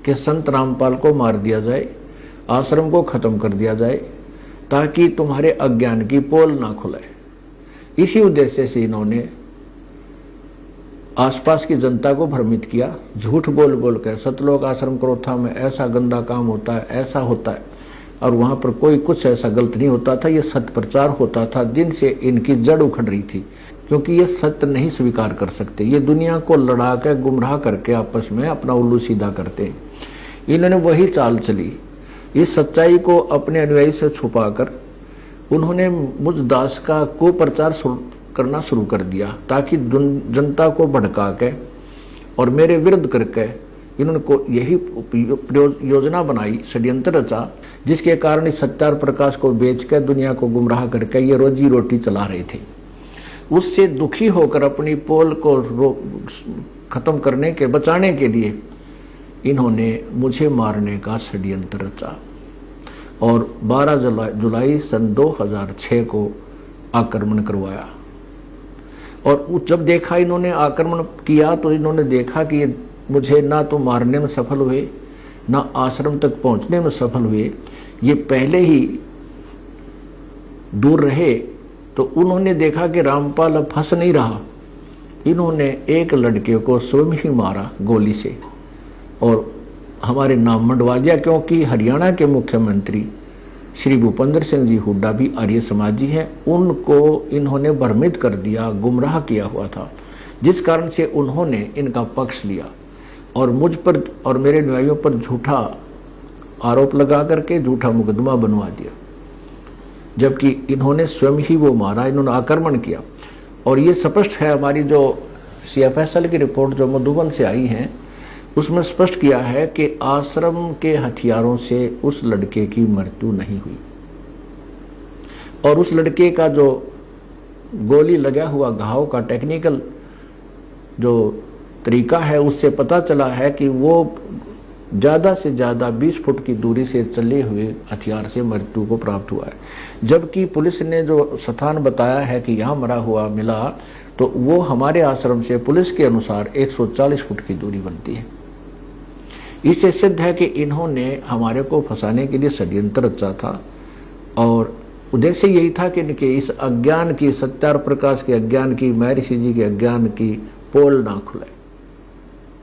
कि संत रामपाल को मार दिया जाए, आश्रम को खत्म कर दिया जाए, ताकि तुम्हारे अज्ञान की पोल ना खुले। इसी उद्देश्य से इन्होंने आसपास की जनता को भ्रमित किया, झूठ बोल बोल कर सतलोक आश्रम क्रोथा में ऐसा गंदा काम होता है, ऐसा होता है, और वहां पर कोई कुछ ऐसा गलत नहीं होता था। ये सत्य प्रचार होता था, जिनसे इनकी जड़ उखड़ रही थी, क्योंकि ये सत्य नहीं स्वीकार कर सकते। ये दुनिया को लड़ा के गुमराह करके आपस में अपना उल्लू सीधा करते। इन्होंने वही चाल चली, इस सच्चाई को अपने अनुयायी से छुपाकर उन्होंने मुझ दास का कुप्रचार करना शुरू कर दिया, ताकि जनता को भड़का के और मेरे विरुद्ध करके इन्होंने को यही योजना बनाई, षड्यंत्र रचा, जिसके कारण इस सत्यार प्रकाश को बेचकर दुनिया को गुमराह करके ये रोजी रोटी चला रहे थे। उससे दुखी होकर अपनी पोल को खत्म करने के बचाने के लिए इन्होंने मुझे मारने का षड्यंत्र रचा और 12 जुलाई सन 2006 को आक्रमण करवाया। और जब देखा इन्होंने आक्रमण किया तो इन्होंने देखा कि ये मुझे ना तो मारने में सफल हुए, ना आश्रम तक पहुंचने में सफल हुए, ये पहले ही दूर रहे। तो उन्होंने देखा कि रामपाल अब फंस नहीं रहा। इन्होंने एक लड़के को स्वयं ही मारा गोली से और हमारे नाम मंडवा दिया, क्योंकि हरियाणा के मुख्यमंत्री श्री भूपेंद्र सिंह जी हुड्डा भी आर्य समाजी हैं। उनको इन्होंने भ्रमित कर दिया, गुमराह किया हुआ था, जिस कारण से उन्होंने इनका पक्ष लिया और मुझ पर और मेरे अनुयायियों पर झूठा आरोप लगा करके झूठा मुकदमा बनवा दिया, जबकि इन्होंने स्वयं ही वो मारा, इन्होंने आक्रमण किया। और ये स्पष्ट है, हमारी जो CFSL की रिपोर्ट जो मधुबन से आई है उसमें स्पष्ट किया है कि आश्रम के हथियारों से उस लड़के की मृत्यु नहीं हुई और उस लड़के का जो गोली लगा हुआ घाव का टेक्निकल जो तरीका है उससे पता चला है कि वो ज़्यादा से ज़्यादा 20 फुट की दूरी से चले हुए हथियार से मृत्यु को प्राप्त हुआ है। जबकि पुलिस ने जो स्थान बताया है कि यहाँ मरा हुआ मिला, तो वो हमारे आश्रम से पुलिस के अनुसार 140 फुट की दूरी बनती है। इससे सिद्ध है कि इन्होंने हमारे को फंसाने के लिए षड्यंत्र रचा था और उद्देश्य यही था कि इनके इस अज्ञान की, सत्यार प्रकाश के अज्ञान की, महर्षि जी के अज्ञान की पोल ना खुले।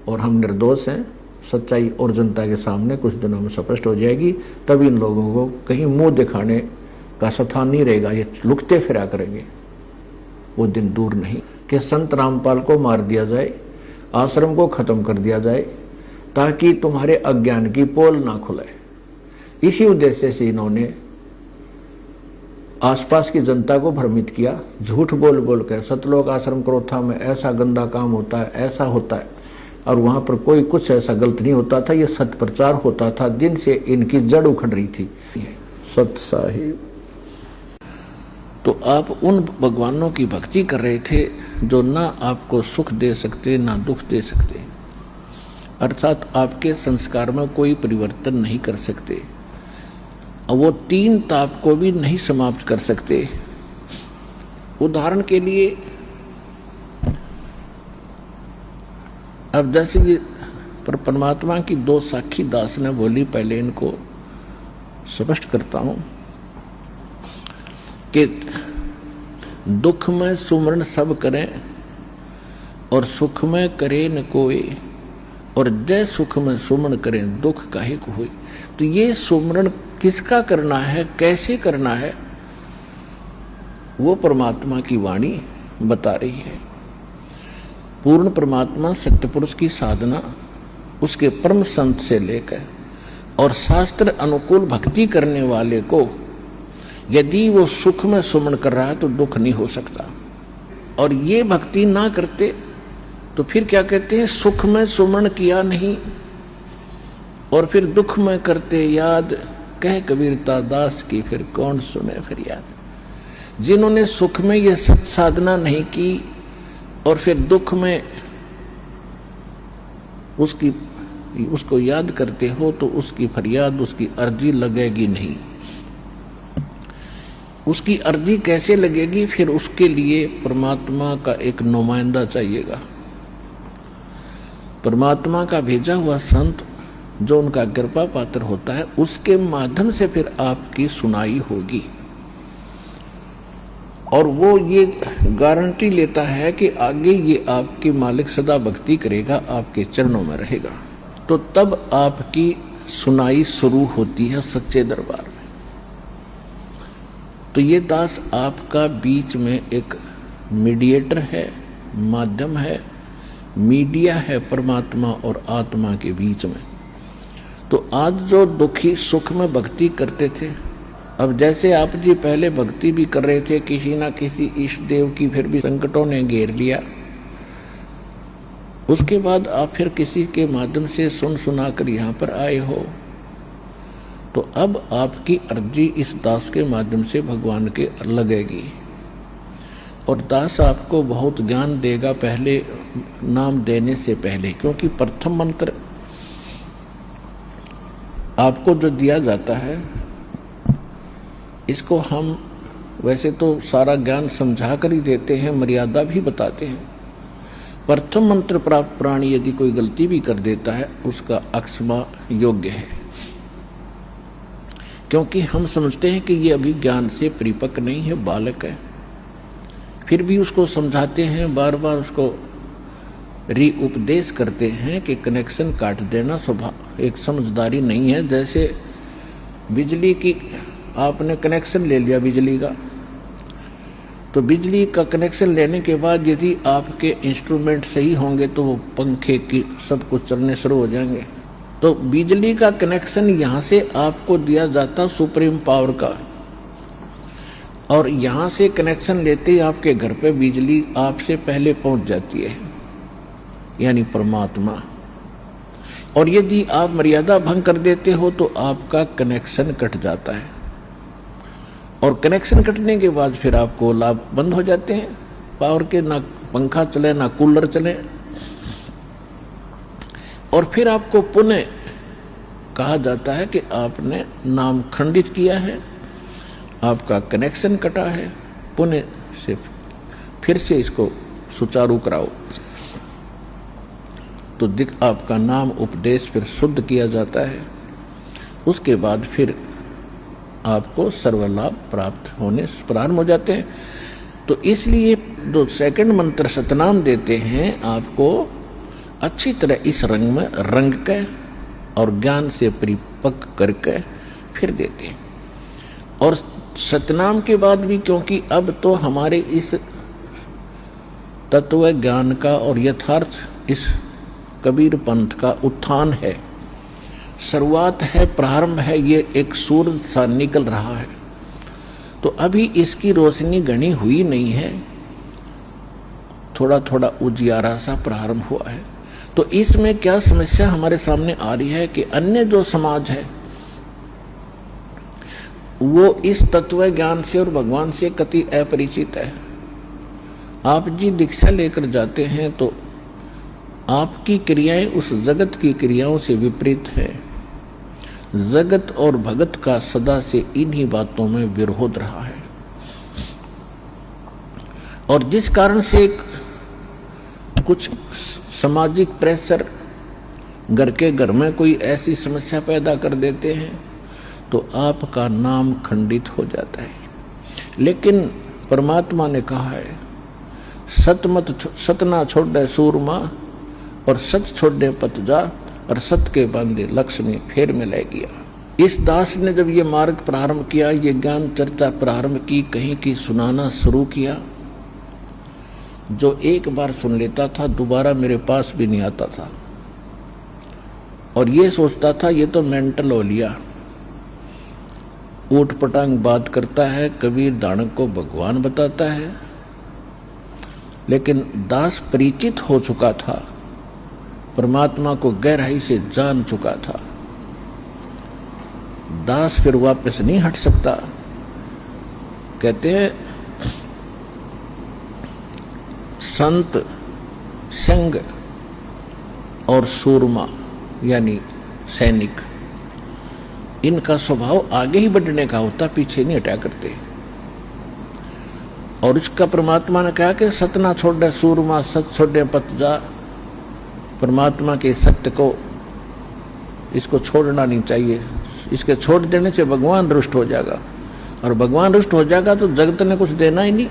और हम निर्दोष हैं, सच्चाई और जनता के सामने कुछ दिनों में स्पष्ट हो जाएगी। तब इन लोगों को कहीं मुंह दिखाने का स्थान नहीं रहेगा, ये लुकते फिरा करेंगे। वो दिन दूर नहीं कि संत रामपाल को मार दिया जाए, आश्रम को खत्म कर दिया जाए, ताकि तुम्हारे अज्ञान की पोल ना खुले। इसी उद्देश्य से इन्होंने आसपास की जनता को भ्रमित किया, झूठ बोल बोल कर सतलोक आश्रम क्रोथा में ऐसा गंदा काम होता है, ऐसा होता है, और वहां पर कोई कुछ ऐसा गलत नहीं होता था। ये सत्य प्रचार होता था, जिनसे इनकी जड़ उखड़ रही थी। सत साहिब, तो आप उन भगवानों की भक्ति कर रहे थे जो ना आपको सुख दे सकते ना दुख दे सकते, अर्थात आपके संस्कार में कोई परिवर्तन नहीं कर सकते, और वो 3 ताप को भी नहीं समाप्त कर सकते। उदाहरण के लिए अब जैसे ये पर परमात्मा की 2 साखी दास ने बोली, पहले इनको स्पष्ट करता हूं कि दुख में सुमरण सब करें और सुख में करे न कोई, और जय सुख में सुमरण करें दुख काहे को होई। तो ये सुमरण किसका करना है, कैसे करना है, वो परमात्मा की वाणी बता रही है। पूर्ण परमात्मा सत्यपुरुष की साधना उसके परम संत से लेकर और शास्त्र अनुकूल भक्ति करने वाले को यदि वो सुख में सुमन कर रहा है तो दुख नहीं हो सकता। और ये भक्ति ना करते तो फिर क्या कहते हैं, सुख में सुमन किया नहीं और फिर दुख में करते याद, कह कबीरता दास की फिर कौन सुने फरियाद। जिन्होंने सुख में ये सत साधना नहीं की और फिर दुख में उसको याद करते हो तो उसकी फरियाद, उसकी अर्जी लगेगी नहीं। उसकी अर्जी कैसे लगेगी, फिर उसके लिए परमात्मा का एक नुमाइंदा चाहिएगा। परमात्मा का भेजा हुआ संत जो उनका कृपा पात्र होता है, उसके माध्यम से फिर आपकी सुनाई होगी। और वो ये गारंटी लेता है कि आगे ये आपके मालिक सदा भक्ति करेगा, आपके चरणों में रहेगा। तो तब आपकी सुनाई शुरू होती है सच्चे दरबार में। तो ये दास आपका बीच में एक मीडिएटर है, माध्यम है, मीडिया है परमात्मा और आत्मा के बीच में। तो आज जो दुखी सुख में भक्ति करते थे, अब जैसे आप जी पहले भक्ति भी कर रहे थे किसी ना किसी इष्ट देव की, फिर भी संकटों ने घेर लिया, उसके बाद आप फिर किसी के माध्यम से सुन सुना कर यहाँ पर आए हो, तो अब आपकी अर्जी इस दास के माध्यम से भगवान के लगेगी। और दास आपको बहुत ज्ञान देगा पहले नाम देने से पहले, क्योंकि प्रथम मंत्र आपको जो दिया जाता है, इसको हम वैसे तो सारा ज्ञान समझा कर ही देते हैं, मर्यादा भी बताते हैं। प्रथम मंत्र प्राप्त प्राणी यदि कोई गलती भी कर देता है, उसका अक्षमा योग्य है, क्योंकि हम समझते हैं कि ये अभी ज्ञान से परिपक्व नहीं है, बालक है। फिर भी उसको समझाते हैं, बार बार उसको उपदेश करते हैं कि कनेक्शन काट देना स्वभाव एक समझदारी नहीं है। जैसे बिजली की आपने कनेक्शन ले लिया बिजली का, तो बिजली का कनेक्शन लेने के बाद यदि आपके इंस्ट्रूमेंट सही होंगे तो वो पंखे की सब कुछ चलने शुरू हो जाएंगे। तो बिजली का कनेक्शन यहाँ से आपको दिया जाता सुप्रीम पावर का, और यहाँ से कनेक्शन लेते ही आपके घर पे बिजली आपसे पहले पहुँच जाती है, यानी परमात्मा। और यदि आप मर्यादा भंग कर देते हो तो आपका कनेक्शन कट जाता है, और कनेक्शन कटने के बाद फिर आपको लाभ बंद हो जाते हैं पावर के, ना पंखा चले ना कूलर चले, और फिर आपको पुनः कहा जाता है कि आपने नाम खंडित किया है, आपका कनेक्शन कटा है, पुनः से फिर से इसको सुचारू कराओ। तो आपका नाम उपदेश फिर शुद्ध किया जाता है, उसके बाद फिर आपको सर्वलाभ प्राप्त होने प्रारंभ हो जाते हैं। तो इसलिए जो सेकंड मंत्र सतनाम देते हैं, आपको अच्छी तरह इस रंग में रंग के और ज्ञान से परिपक्व करके फिर देते हैं। और सतनाम के बाद भी, क्योंकि अब तो हमारे इस तत्व ज्ञान का और यथार्थ इस कबीर पंथ का उत्थान है, शुरुआत है, प्रारंभ है, ये एक सूरज सा निकल रहा है। तो अभी इसकी रोशनी घनी हुई नहीं है, थोड़ा थोड़ा उजियारा सा प्रारंभ हुआ है। तो इसमें क्या समस्या हमारे सामने आ रही है कि अन्य जो समाज है वो इस तत्व ज्ञान से और भगवान से कति अपरिचित है। आप जी दीक्षा लेकर जाते हैं तो आपकी क्रियाएं उस जगत की क्रियाओं से विपरीत है। जगत और भगत का सदा से इन्हीं बातों में विरोध रहा है, और जिस कारण से कुछ सामाजिक प्रेशर घर के घर में कोई ऐसी समस्या पैदा कर देते हैं तो आपका नाम खंडित हो जाता है। लेकिन परमात्मा ने कहा है, सत ना छोड़े सूरमा और सत छोड़ने पत जा, और सत के बांधे लक्ष्मी फेर में ले गया। इस दास ने जब ये मार्ग प्रारंभ किया, ये ज्ञान चर्चा प्रारंभ की, कहीं की सुनाना शुरू किया, जो एक बार सुन लेता था दोबारा मेरे पास भी नहीं आता था, और ये सोचता था ये तो मेंटल हो लिया, ऊट पटांग बात करता है, कबीर दानक को भगवान बताता है। लेकिन दास परिचित हो चुका था, परमात्मा को गहराई से जान चुका था। दास फिर वापस नहीं हट सकता। कहते हैं संत, संग और सूरमा यानी सैनिक, इनका स्वभाव आगे ही बढ़ने का होता, पीछे नहीं हटा करते। और इसका परमात्मा ने कहा कि सत ना छोड़े सूरमा, सत छोड़े पत जा। परमात्मा के सत्य को इसको छोड़ना नहीं चाहिए, इसके छोड़ देने से भगवान रुष्ट हो जाएगा, और भगवान रुष्ट हो जाएगा तो जगत ने कुछ देना ही नहीं।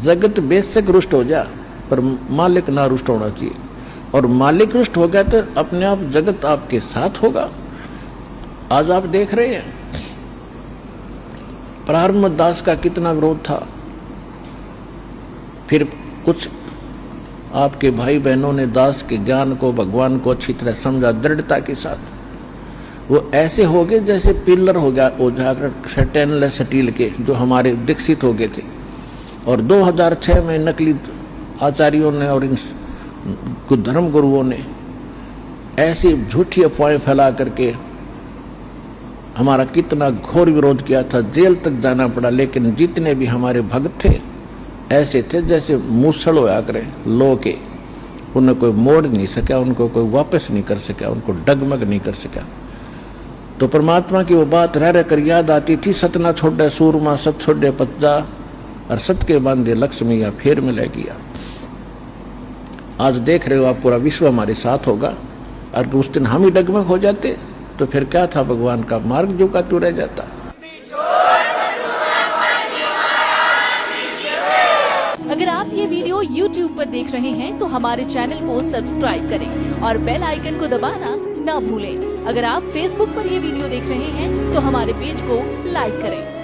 जगत बेशक रुष्ट हो जा, पर मालिक ना रुष्ट होना चाहिए, और मालिक रुष्ट हो गया तो अपने आप जगत आपके साथ होगा। आज आप देख रहे हैं प्रारंभ दास का कितना विरोध था, फिर कुछ आपके भाई बहनों ने दास के ज्ञान को, भगवान को अच्छी तरह समझा दृढ़ता के साथ। वो ऐसे हो गए जैसे पिलर हो गया वो जाकर स्टेनलेस स्टील के, जो हमारे विकसित हो गए थे। और 2006 में नकली आचार्यों ने और इन कुछ धर्म गुरुओं ने ऐसी झूठी अफवाहें फैला करके हमारा कितना घोर विरोध किया था, जेल तक जाना पड़ा। लेकिन जितने भी हमारे भक्त थे ऐसे थे जैसे मूसल होया करे लो के, उन्हें कोई मोड़ नहीं सका, उनको कोई वापस नहीं कर सका, उनको डगमग नहीं कर सका। तो परमात्मा की वो बात रह कर याद आती थी, सत ना छोड़े सूरमा सत छोड़े पत्जा, और सत के बांधे लक्ष्मी या फिर मिले गया। आज देख रहे हो आप पूरा विश्व हमारे साथ होगा, और उस दिन हम ही डगमग हो जाते तो फिर क्या था, भगवान का मार्ग जो का तू रह जाता। अगर आप ये वीडियो YouTube पर देख रहे हैं तो हमारे चैनल को सब्सक्राइब करें और बेल आइकन को दबाना ना भूलें। अगर आप Facebook पर ये वीडियो देख रहे हैं तो हमारे पेज को लाइक करें।